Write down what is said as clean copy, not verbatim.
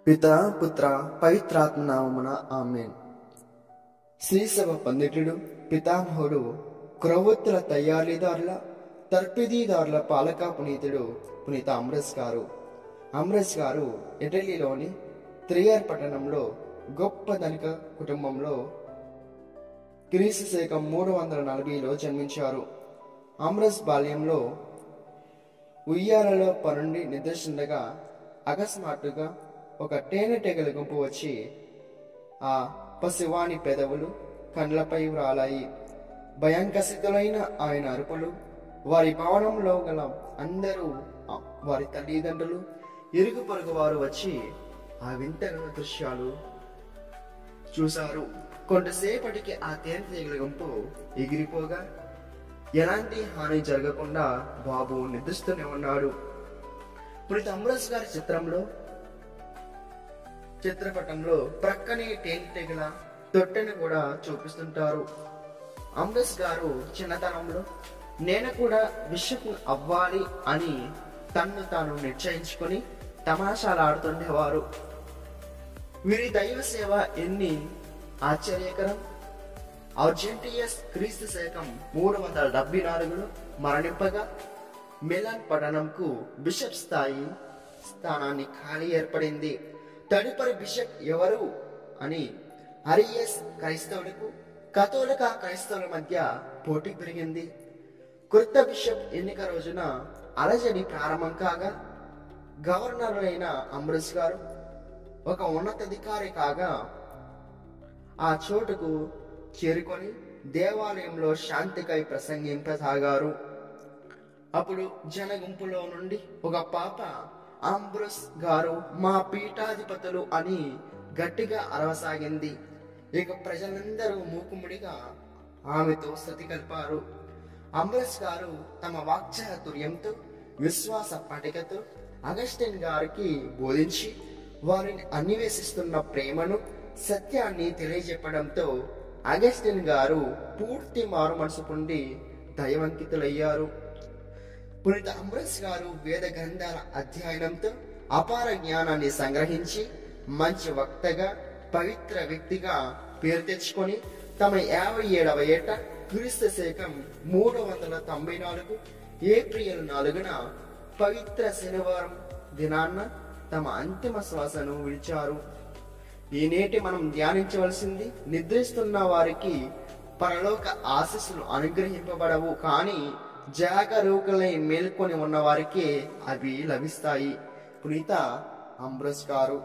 పితా పుత్ర పవిత్రాత్మ నామమున ఆమేన్. శ్రీసభ పండితుడు పితామహుడు క్రొవ్వొత్తుల తయారీదారుల తర్పిదీదారుల పాలక పునీతుడు పునీత అంబ్రస్ గారు ఇటలీలోని త్రియర్ పట్టణంలో గొప్ప ధనిక కుటుంబంలో క్రీస్తు శకం 340లో జన్మించారు. అంబ్రస్ బాల్యంలో ఉయ్యాలలో పరుండి నిద్రిస్తుండగా అకస్మాత్తుగా ఒక తేనెటీగల గుంపు వచ్చి ఆ పసివాని పెదవులు కండ్లపై వ్రాలాయి. భయంకసితులైన ఆయన అరుపులు, వారి భవనంలో గల అందరూ, వారి తల్లిదండ్రులు, ఇరుగు పొరుగు వారు వచ్చి ఆ వింతైన దృశ్యాలు చూశారు. కొంతసేపటికి ఆ తేనెటీగల గుంపు ఎగిరిపోగా ఎలాంటి హాని జరగకుండా బాబు నిద్రిస్తూనే ఉన్నాడు. పునీత అంబ్రస్ గారి చిత్రపటంలో ప్రక్కనే తేనెటీగల తొట్టెను కూడా చూపిస్తుంటారు. అంబ్రస్ గారు చిన్నతనంలో నేను కూడా బిషప్ అవ్వాలి అని తన్ను తాను నిశ్చయించుకొని తమాషాలు ఆడుతుండేవారు. వీరి దైవ సేవ ఎన్ని ఆశ్చర్యకరం! అర్జెంటియస్ క్రీస్తు శకం 374లో మరణింపగా మిలాన్ పట్టణంకు బిషప్ స్థానాన్ని ఖాళీ ఏర్పడింది. తదుపరి బిషప్ ఎవరు అని అరియస్ క్రైస్తవులకు కథోలిక క్రైస్తవుల మధ్య పోటీ పెరిగింది. కొత్త బిషప్ ఎన్నిక రోజున అలజడి ప్రారంభం కాగా గవర్నర్ అయిన అంబ్రస్ గారు ఒక ఉన్నతాధికారి కాగా ఆ చోటుకు చేరుకొని దేవాలయంలో శాంతికై ప్రసంగింపసాగారు. అప్పుడు జన గుంపులో నుండి ఒక పాప అంబ్రస్ గారు మా పీఠాధిపతులు అని గట్టిగా అరవసాగింది. ఇక ప్రజలందరూ మూకుముడిగా ఆమెతో స్తుతి కలిపారు. అంబ్రస్ గారు తమ వాక్చాతుర్యంతో విశ్వాస పటికతో అగస్టిన్ గారికి బోధించి వారిని అన్వేషిస్తున్న ప్రేమను సత్యాన్ని తెలియజెప్పడంతో అగస్టిన్ గారు పూర్తి మారు మనసు పొంది దైవంకితులయ్యారు. పునీత అంబ్రస్ గారు వేద గ్రంథాల అధ్యయనంతో అపార జ్ఞానాన్ని సంగ్రహించి మంచి వక్తగా, పవిత్ర వ్యక్తిగా పేరు తెచ్చుకొని తమ 57వ ఏట క్రీస్తు శకం 394 ఏప్రిల్ 4న పవిత్ర శనివారం దినాన్న తమ అంతిమ శ్వాసను విడిచారు. ఈనేటి మనం ధ్యానించవలసింది, నిద్రిస్తున్న వారికి పరలోక ఆశీస్సులు అనుగ్రహింపబడవు, కానీ జాగరూకులై మేల్కొని ఉన్న వారికి అవి లభిస్తాయి. పునీత అంబ్రస్ గారు.